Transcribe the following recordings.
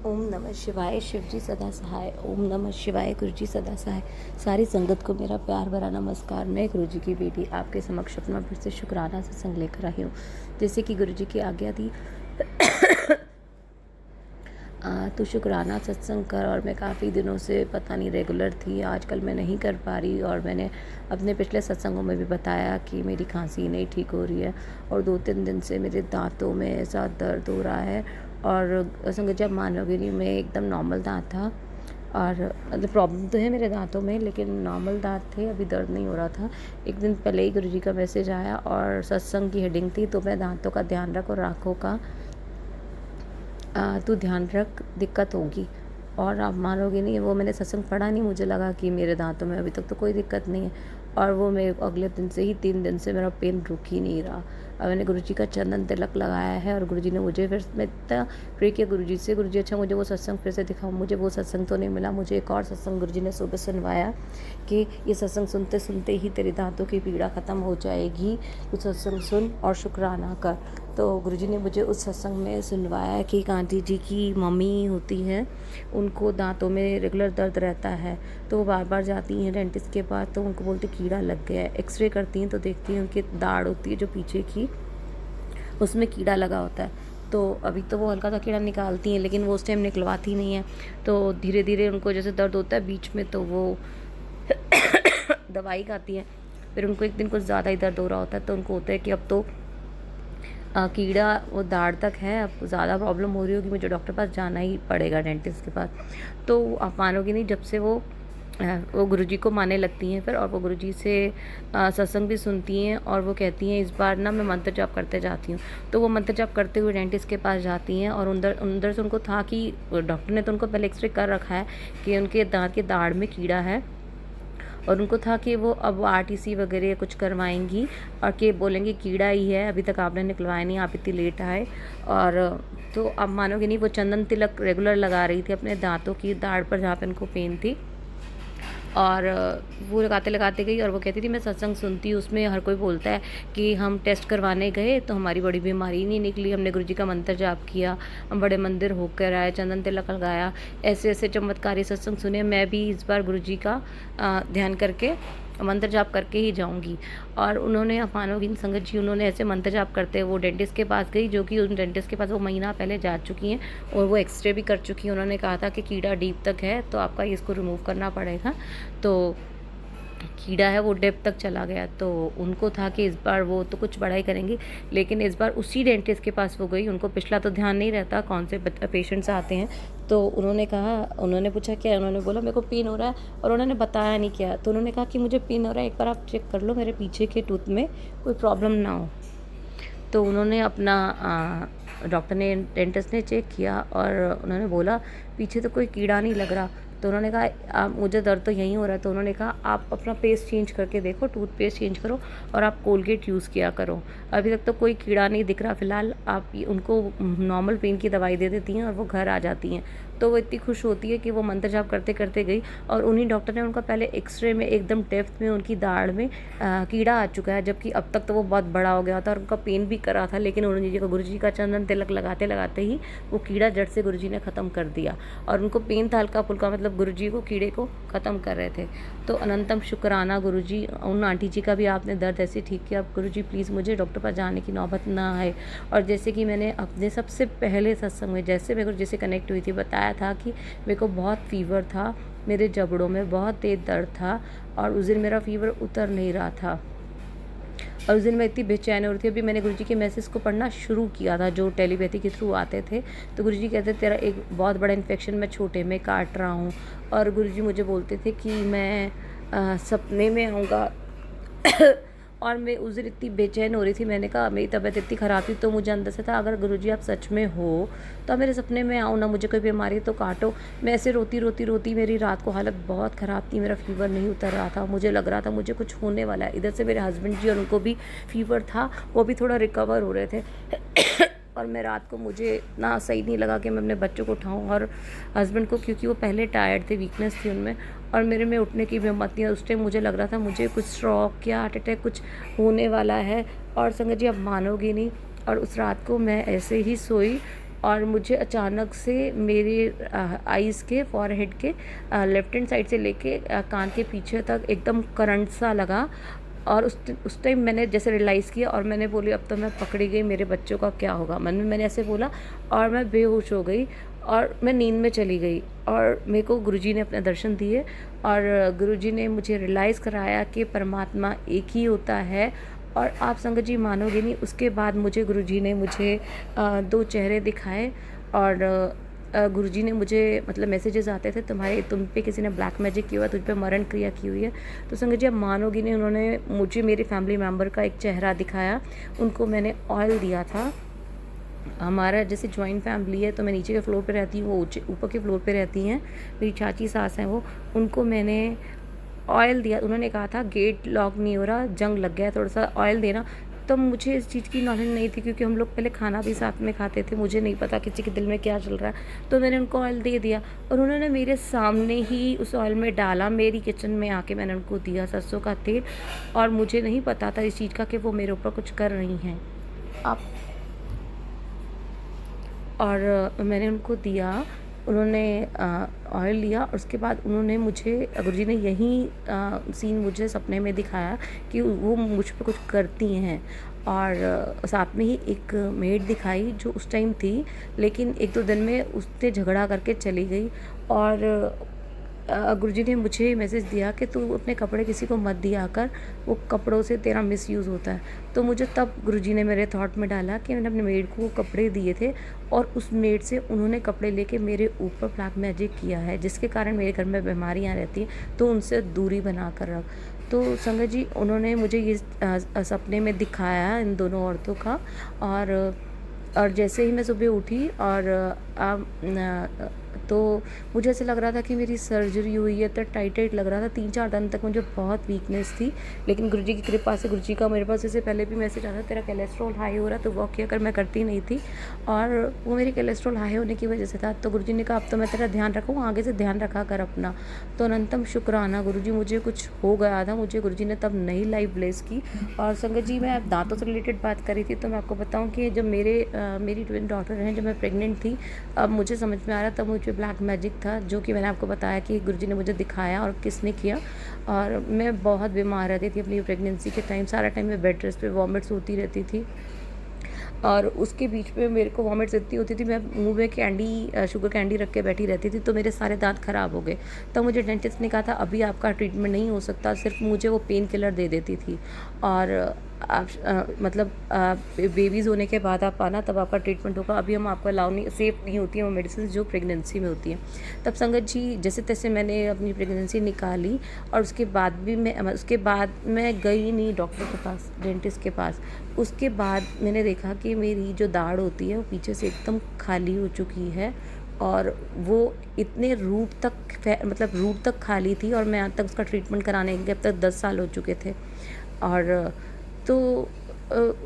ओम नमः शिवाय। शिव जी सदा सहाय। ओम नमः शिवाय। गुरु जी सदा सहाय। सारी संगत को मेरा प्यार भरा नमस्कार। मैं गुरु जी की बेटी आपके समक्ष अपना फिर से शुक्राना सत्संग लेकर आई हूँ। जैसे कि गुरु जी की आज्ञा थी तो शुक्राना सत्संग कर। और मैं काफ़ी दिनों से पता नहीं रेगुलर थी, आजकल मैं नहीं कर पा रही। और मैंने अपने पिछले सत्संगों में भी बताया कि मेरी खांसी नहीं ठीक हो रही है और 2-3 दिन से मेरे दांतों में ऐसा दर्द हो रहा है। और संगत जब मानोगे नहीं, मैं एकदम नॉर्मल दांत था और मतलब प्रॉब्लम तो है मेरे दांतों में, लेकिन नॉर्मल दांत थे, अभी दर्द नहीं हो रहा था। एक दिन पहले ही गुरुजी का मैसेज आया और सत्संग की हेडिंग थी, तो मैं दांतों का ध्यान रख और आँखों का तू ध्यान रख, दिक्कत होगी। और आप मानोगे नहीं, वो मैंने सत्संग पढ़ा नहीं, मुझे लगा कि मेरे दांतों में अभी तक तो कोई दिक्कत नहीं है। और वो मेरे को अगले दिन से ही 3 दिन से मेरा पेन रुक ही नहीं रहा। अब मैंने गुरुजी का चंदन तिलक लगाया है और गुरुजी ने मुझे फिर मैं इतना प्रे किया गुरुजी से, गुरुजी अच्छा मुझे वो सत्संग फिर से दिखाओ। मुझे वो सत्संग तो नहीं मिला, मुझे एक और सत्संग गुरुजी ने सुबह सुनवाया कि ये सत्संग सुनते सुनते ही तेरे दांतों की पीड़ा ख़त्म हो जाएगी, तू सत्संग सुन और शुक्राना कर। तो गुरुजी ने मुझे उस सत्संग में सुनवाया कि एक आंटी जी की मम्मी होती है, उनको दांतों में रेगुलर दर्द रहता है, तो वो बार बार जाती हैं डेंटिस्ट के पास, तो उनको बोलते कीड़ा लग गया है। एक्सरे करती हैं तो देखती हैं उनकी दाढ़ होती है जो पीछे की, उसमें कीड़ा लगा होता है। तो अभी तो वो हल्का सा कीड़ा निकालती हैं, लेकिन वो उस टाइम निकलवाती नहीं है। तो धीरे धीरे उनको जैसे दर्द होता है बीच में, तो वो दवाई खाती हैं। फिर उनको एक दिन कुछ ज़्यादा ही दर्द हो रहा होता है, तो उनको होता है कि अब तो कीड़ा वो दाढ़ तक है, अब ज़्यादा प्रॉब्लम हो रही होगी, मुझे डॉक्टर पास जाना ही पड़ेगा, डेंटिस्ट के पास। तो आप मानोगे नहीं, जब से वो गुरुजी को मानने लगती हैं फिर, और वो गुरुजी से सत्संग भी सुनती हैं, और वो कहती हैं इस बार ना मैं मंत्र जाप करते जाती हूँ। तो वो मंत्र जाप करते हुए डेंटिस्ट के पास जाती हैं, और अंदर से उनको था कि डॉक्टर ने तो उनको पहले एक्सरे कर रखा है कि उनके दांत के दाढ़ में कीड़ा है, और उनको था कि वो अब आरटीसी वगैरह कुछ करवाएंगी और कि बोलेंगे कीड़ा ही है, अभी तक आपने निकलवाया नहीं, आप इतनी लेट आए। और तो आप मानोगे नहीं, वो चंदन तिलक रेगुलर लगा रही थी अपने दांतों की दाढ़ पर जहाँ पे उनको पेन थी, और वो लगाते लगाते गई। और वो कहती थी मैं सत्संग सुनती हूँ, उसमें हर कोई बोलता है कि हम टेस्ट करवाने गए तो हमारी बड़ी बीमारी नहीं निकली, हमने गुरुजी का मंत्र जाप किया, हम बड़े मंदिर होकर आए, चंदन तिलक लगाया, ऐसे ऐसे चमत्कारी सत्संग सुने। मैं भी इस बार गुरुजी का ध्यान करके मंत्र जाप करके ही जाऊंगी। और उन्होंने, आप मानोगी संगत जी, उन्होंने ऐसे मंत्र जाप करते वो डेंटिस्ट के पास गई, जो कि उन डेंटिस्ट के पास वो महीना पहले जा चुकी हैं और वो एक्सरे भी कर चुकी हैं। उन्होंने कहा था कि कीड़ा डीप तक है, तो आपका इसको रिमूव करना पड़ेगा। तो कीड़ा है वो डेप्थ तक चला गया, तो उनको था कि इस बार वो तो कुछ बड़ा ही करेंगी। लेकिन इस बार उसी डेंटिस्ट के पास वो गई, उनको पिछला तो ध्यान नहीं रहता कौन से पेशेंट्स आते हैं। तो उन्होंने पूछा क्या, उन्होंने बोला मेरे को पेन हो रहा है, और उन्होंने बताया नहीं क्या। तो उन्होंने कहा कि मुझे पेन हो रहा है, एक बार आप चेक कर लो मेरे पीछे के टूथ में कोई प्रॉब्लम ना हो। तो उन्होंने अपना डॉक्टर ने, डेंटिस्ट ने चेक किया और उन्होंने बोला पीछे तो कोई कीड़ा नहीं लग रहा। तो उन्होंने कहा मुझे दर्द तो यहीं हो रहा है। तो उन्होंने कहा आप अपना पेस्ट चेंज करके देखो, टूथपेस्ट चेंज करो और आप कोलगेट यूज़ किया करो। अभी तक तो कोई कीड़ा नहीं दिख रहा फिलहाल। आप उनको नॉर्मल पेन की दवाई दे देती हैं और वो घर आ जाती हैं। तो वो इतनी खुश होती है कि वो मंत्र जाप करते करते गई, और उन्हीं डॉक्टर ने उनका पहले एक्सरे में एकदम डेप्थ में उनकी दाढ़ में कीड़ा आ चुका है, जबकि अब तक तो वो बहुत बड़ा हो गया था और उनका पेन भी कर रहा था। लेकिन उन्होंने गुरुजी का चंदन तिलक लगाते लगाते ही वो कीड़ा जड़ से गुरुजी ने ख़त्म कर दिया, और उनको पेन था हल्का फुल्का, मतलब गुरुजी को कीड़े को ख़त्म कर रहे थे। तो अनंतम शुक्राना गुरुजी, उन आंटी जी का भी आपने दर्द ऐसे ठीक किया। गुरुजी प्लीज़ मुझे डॉक्टर पास जाने की नौबत ना आए। और जैसे कि मैंने अपने सबसे पहले सत्संग में जैसे मैं गुरुजी से कनेक्ट हुई थी, बताया था कि मेरे को बहुत फीवर था, मेरे जबड़ों में बहुत तेज़ दर्द था, और उस दिन मेरा फीवर उतर नहीं रहा था, और उस दिन मैं इतनी बेचैन हो रही थी। अभी मैंने गुरुजी के मैसेज को पढ़ना शुरू किया था जो टेलीपैथी के थ्रू आते थे। तो गुरुजी कहते तेरा एक बहुत बड़ा इन्फेक्शन मैं छोटे में काट रहा हूँ, और गुरुजी मुझे बोलते थे कि मैं सपने में आऊँगा। और मैं उस दिन इतनी बेचैन हो रही थी, मैंने कहा मेरी तबीयत इतनी ख़राब थी, तो मुझे अंदर से था अगर गुरुजी आप सच में हो तो मेरे सपने में आओ ना, मुझे कोई बीमारी तो काटो। मैं ऐसे रोती रोती रोती, मेरी रात को हालत बहुत ख़राब थी, मेरा फीवर नहीं उतर रहा था, मुझे लग रहा था मुझे कुछ होने वाला है। इधर से मेरे हस्बैंड जी, और उनको भी फीवर था, वो भी थोड़ा रिकवर हो रहे थे। और मैं रात को, मुझे इतना सही नहीं लगा कि मैं अपने बच्चों को उठाऊँ और हस्बैंड को, क्योंकि वो पहले टायर्ड थे, वीकनेस थी उनमें, और मेरे में उठने की भी हिम्मत नहीं है। उस टाइम मुझे लग रहा था मुझे कुछ स्ट्रोक या हार्ट अटैक कुछ होने वाला है। और संगत जी आप मानोगे नहीं, और उस रात को मैं ऐसे ही सोई और मुझे अचानक से मेरे आईज़ के फॉरहेड के लेफ्ट हैंड साइड से लेके कान के पीछे तक एकदम करंट सा लगा। और उस टाइम मैंने जैसे रियलाइज़ किया और मैंने बोली अब तो मैं पकड़ी गई, मेरे बच्चों का क्या होगा, मन में मैंने ऐसे बोला और मैं बेहोश हो गई और मैं नींद में चली गई। और मेरे को गुरुजी ने अपने दर्शन दिए और गुरुजी ने मुझे रियलाइज़ कराया कि परमात्मा एक ही होता है। और आप संगत जी मानोगे नहीं, उसके बाद मुझे गुरुजी ने मुझे 2 चेहरे दिखाए और गुरुजी ने मुझे मतलब मैसेजेस आते थे, तुम पे किसी ने ब्लैक मैजिक किया हुआ है, तुझ पे मरण क्रिया की हुई है। तो संगत जी आप मानोगे नहीं, उन्होंने मुझे मेरे फैमिली मेम्बर का एक चेहरा दिखाया, उनको मैंने ऑयल दिया था। हमारा जैसे जॉइंट फैमिली है तो मैं नीचे के फ्लोर पे रहती हूँ, वो ऊपर के फ्लोर पे रहती हैं, मेरी चाची सास हैं वो, उनको मैंने ऑयल दिया। उन्होंने कहा था गेट लॉक नहीं हो रहा, जंग लग गया है, थोड़ा सा ऑयल देना। तब मुझे इस चीज़ की नॉलेज नहीं थी क्योंकि हम लोग पहले खाना भी साथ में खाते थे, मुझे नहीं पता किसी के दिल में क्या चल रहा है। तो मैंने उनको ऑयल दे दिया और उन्होंने मेरे सामने ही उस ऑयल में डाला, मेरी किचन में आके मैंने उनको दिया सरसों का तेल। और मुझे नहीं पता था इस चीज़ का कि वो मेरे ऊपर कुछ कर रही हैं। आप और मैंने उनको दिया, उन्होंने ऑयल लिया और उसके बाद उन्होंने मुझे गुरुजी ने यही सीन मुझे सपने में दिखाया कि वो मुझ पे कुछ करती हैं। और साथ में ही एक मेड दिखाई जो उस टाइम थी, लेकिन 1-2 दिन में उससे झगड़ा करके चली गई। और गुरुजी ने मुझे मैसेज दिया कि तू अपने कपड़े किसी को मत दिया कर, वो कपड़ों से तेरा मिसयूज़ होता है। तो मुझे तब गुरुजी ने मेरे थॉट में डाला कि मैंने अपने मेड को कपड़े दिए थे और उस मेड से उन्होंने कपड़े लेके मेरे ऊपर ब्लैक मैजिक किया है, जिसके कारण मेरे घर में बीमारियाँ रहती हैं, तो उनसे दूरी बना कर रख। तो संगत जी उन्होंने मुझे ये सपने में दिखाया इन दोनों औरतों का। और जैसे ही मैं सुबह उठी और तो मुझे ऐसे लग रहा था कि मेरी सर्जरी हुई है, तो टाइट टाइट लग रहा था। 3-4 दिन तक मुझे बहुत वीकनेस थी, लेकिन गुरुजी की कृपा से, गुरुजी का मेरे पास इससे पहले भी मैसेज आता तेरा कोलेस्ट्रॉल हाई हो रहा है तो वॉक किया कर, मैं करती नहीं थी और वो मेरी कोलेस्ट्रॉल हाई होने की वजह से था। तो गुरुजी ने कहा अब तो मैं तेरा ध्यान रखूँ, आगे से ध्यान रखा कर अपना। तो अनंतम शुक्राना गुरुजी, मुझे कुछ हो गया था, मुझे गुरुजी ने तब नई लाइफ ब्लेस की। और संगत जी मैं दांतों से रिलेटेड बात करी थी, तो मैं आपको बताऊँ कि जब मेरी ट्विन डॉटर हैं, जब मैं प्रेग्नेंट थी, अब मुझे समझ में आ रहा तब मुझे ब्लैक मैजिक था, जो कि मैंने आपको बताया कि गुरुजी ने मुझे दिखाया और किसने किया। और मैं बहुत बीमार रहती थी अपनी प्रेगनेंसी के टाइम, सारा टाइम मैं बेड रेस्ट पे वॉमिट्स होती रहती थी। और उसके बीच में मेरे को वॉमिट्स इतनी होती थी, मैं मुंह में कैंडी, शुगर कैंडी रख के बैठी रहती थी, तो मेरे सारे दांत ख़राब हो गए। तब मुझे डेंटिस्ट ने कहा था अभी आपका ट्रीटमेंट नहीं हो सकता, सिर्फ मुझे वो पेन किलर दे देती थी। और आप मतलब बेबीज़ होने के बाद आप आना, तब आपका ट्रीटमेंट होगा, अभी हम आपको अलाउ नहीं, सेफ़ नहीं होती हैं वो मेडिसिन जो प्रेगनेंसी में होती हैं। तब संगत जी जैसे तैसे मैंने अपनी प्रेगनेंसी निकाली और उसके बाद मैं गई नहीं डॉक्टर के पास, डेंटिस्ट के पास। उसके बाद मैंने देखा कि मेरी जो दाढ़ होती है वो पीछे से एकदम खाली हो चुकी है और वो इतने रूट तक खाली थी। और मैं यहाँ तक उसका ट्रीटमेंट कराने के अब तक 10 साल हो चुके थे। और तो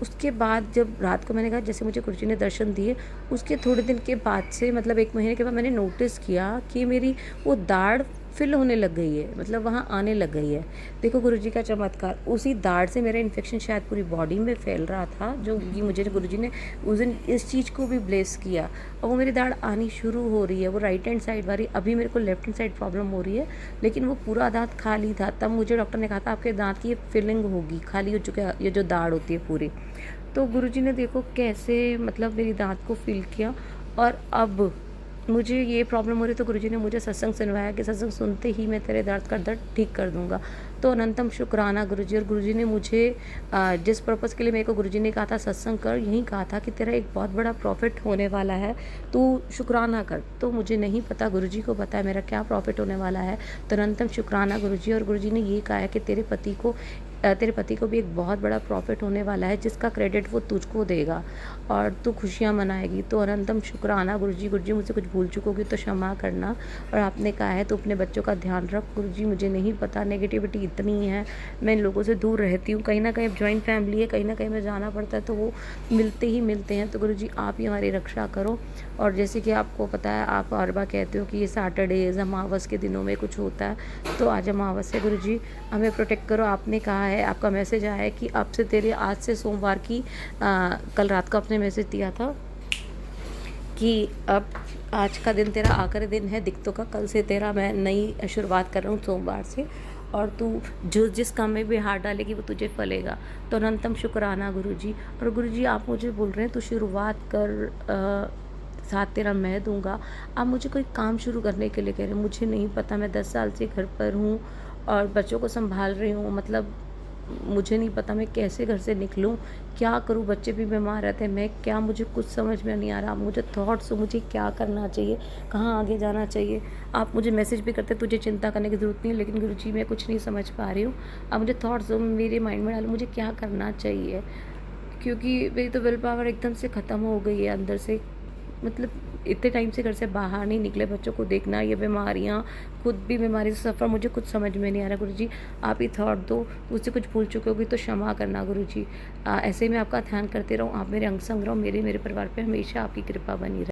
उसके बाद जब रात को मैंने कहा, जैसे मुझे गुरुजी ने दर्शन दिए, उसके थोड़े दिन के बाद से, मतलब 1 महीने के बाद मैंने नोटिस किया कि मेरी वो दाढ़ फिल होने लग गई है, मतलब वहाँ आने लग गई है। देखो गुरुजी का चमत्कार, उसी दाढ़ से मेरा इन्फेक्शन शायद पूरी बॉडी में फैल रहा था, जो कि मुझे गुरुजी ने उस दिन इस चीज़ को भी ब्लेस किया और वो मेरी दाढ़ आनी शुरू हो रही है, वो राइट हैंड साइड वाली। अभी मेरे को लेफ्ट हैंड साइड प्रॉब्लम हो रही है, लेकिन वो पूरा दांत खाली था। तब मुझे डॉक्टर ने कहा था आपके दांत की ये फिलिंग होगी, खाली हो चुका है ये जो दाढ़ होती है पूरी। तो गुरुजी ने देखो कैसे मतलब मेरी दांत को फिल किया। और अब मुझे ये प्रॉब्लम हो रही, तो गुरुजी ने मुझे सत्संग सुनवाया कि सत्संग सुनते ही मैं तेरे दर्द का दर्द ठीक कर दूंगा। तो अनंतम शुक्राना गुरुजी। और गुरुजी ने मुझे जिस पर्पज़ के लिए मेरे को गुरुजी ने कहा था सत्संग कर, यही कहा था कि तेरा एक बहुत बड़ा प्रॉफिट होने वाला है, तू शुक्राना कर। तो मुझे नहीं पता, गुरुजी को पता है मेरा क्या प्रॉफिट होने वाला है। तो अनंतम शुक्राना गुरुजी। और गुरुजी ने ये कहा है कि तेरे पति को भी एक बहुत बड़ा प्रॉफिट होने वाला है, जिसका क्रेडिट वो तुझको देगा और तू खुशियाँ मनाएगी। तो अनंतम शुक्राना गुरुजी। गुरुजी मुझसे कुछ भूल चुकोगी तो क्षमा करना। और आपने कहा है तो अपने बच्चों का ध्यान रख। गुरुजी मुझे नहीं पता, नेगेटिविटी इतनी है, मैं इन लोगों से दूर रहती हूँ। कहीं ना कहीं अब जॉइंट फैमिली है, कहीं ना कहीं मैं जाना पड़ता है, तो वो मिलते ही मिलते हैं। तो गुरुजी आप ही हमारी रक्षा करो। और जैसे कि आपको पता है, आप हर बार कहते हो कि ये सैटरडेज अमावस के दिनों में कुछ होता है, तो आज अमावस है, गुरुजी हमें प्रोटेक्ट करो। आपने कहा है, आपका मैसेज आया है कि आज से सोमवार की कल रात को आपने मैसेज दिया था कि अब आज का दिन तेरा आखिरी दिन है दिक्कतों का, कल से तेरा मैं नई शुरुआत कर रहा हूँ सोमवार से, और तू जो जिस काम में भी हाथ डालेगी वो तुझे फलेगा। तो अनंतम शुक्राना गुरुजी। और गुरुजी आप मुझे बोल रहे हैं तू शुरुआत कर, साथ तेरा मैं दूंगा। आप मुझे कोई काम शुरू करने के लिए कह रहे हैं, मुझे नहीं पता। मैं 10 साल से घर पर हूँ और बच्चों को संभाल रही हूँ। मतलब मुझे नहीं पता मैं कैसे घर से निकलूँ, क्या करूँ। बच्चे भी बीमार रहते हैं, मैं क्या, मुझे कुछ समझ में नहीं आ रहा। मुझे थॉट्स हो मुझे क्या करना चाहिए, कहाँ आगे जाना चाहिए। आप मुझे मैसेज भी करते तुझे चिंता करने की ज़रूरत नहीं है, लेकिन गुरुजी मैं कुछ नहीं समझ पा रही हूँ। आप मुझे थॉट्स मेरे माइंड में डालो, मुझे क्या करना चाहिए, क्योंकि मेरी तो विल पावर एकदम से ख़त्म हो गई है अंदर से। मतलब इतने टाइम से घर से बाहर नहीं निकले, बच्चों को देखना, ये बीमारियाँ, खुद भी बीमारी से सफ़र, मुझे कुछ समझ में नहीं आ रहा। गुरुजी आप ही थॉट दो, मुझसे कुछ भूल चुके होगी तो क्षमा करना गुरुजी। ऐसे ही मैं आपका ध्यान करते रहूँ, आप मेरे अंग संग रहो, मेरे परिवार पे हमेशा आपकी कृपा बनी रहे।